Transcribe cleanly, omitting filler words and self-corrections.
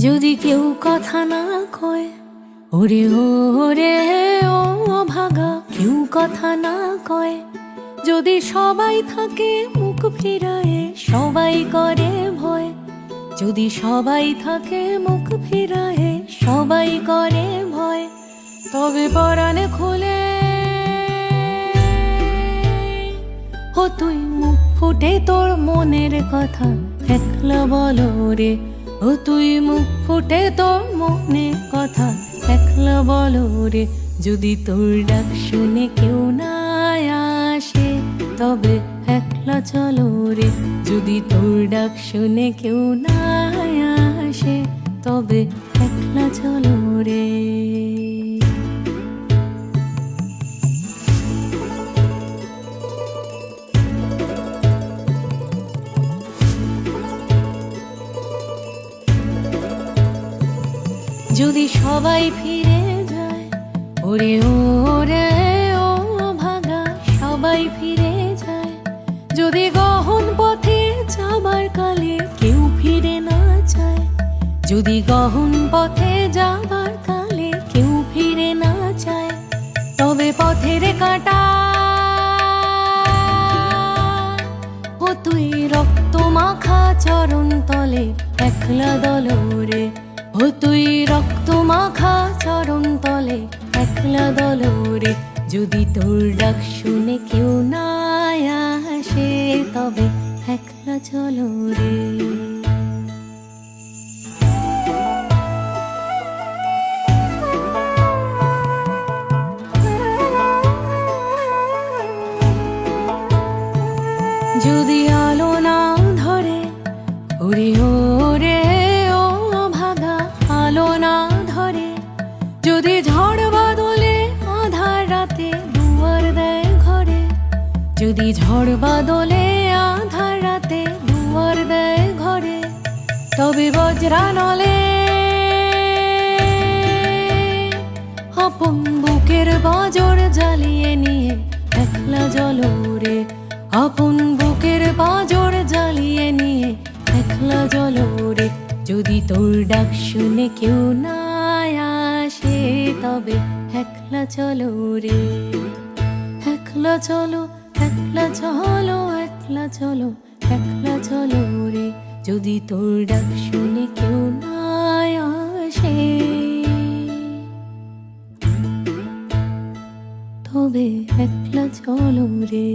যদি কেউ কথা না কয়, ওরে ওরে ও ভাগা, কেউ কথা না কয়। যদি সবাই থাকে মুখ ফিরায়ে, সবাই করে ভয়। যদি সবাই থাকে মুখ ফিরায়ে, সবাই করে ভয়। তবে পরাণে খুলে ও তুই মুখ ফুটে তোর মনের কথা একলা বলো রে। ও তুই মুখ ফুটে তোর মনের কথা একলা বলো রে। যদি তোর ডাক শুনে কেউ না আসে, তবে একলা চলো রে। যদি তোর ডাক শুনে কেউ না আসে, তবে একলা চলো রে। যদি সবাই ফিরে যায়, ওরে ওরে ও ভাগা, সবাই ফিরে যায়। যদি গহন পথে যাবার কালে কেউ ফিরে না যায়, যদি গহন পথে যাবার কালে কেউ ফিরে না যায়, তবে পথের কাঁটা ও তুই রক্ত মাখা চরণ তলে একলা দলরে। ও তুই রক্ত মাখা চরণ তলে একলা দলরে। যদি তোর ডাক শুনে কেউ না আসে, তবে একলা চলো রে। যদি আলো না ধরে, ওরে ওরে ও ভাগা, আলো না ধরে। যদি ঝড় বাদলে আধার রাতে দুয়ার দেয় ঘরে, যদি ঝড় বাদলে আধার রাতে দুয়ার দেয় ঘরে, তবে বজ্রানলে আপন বুকের বাজর জ্বালিয়ে নিয়ে একলা জ্বলো রে। আপন বুকের বাজর জ্বালিয়ে নিয়ে একলা জ্বলো রে। যদি তোর ডাক শুনে কেউ না আসে, তবে একলা চলো রে। একলা চলো, একলা চলো, একলা চলো, একলা চলো রে। যদি তোর ডাক শুনে কেউ না আসে, তবে একলা চলো রে।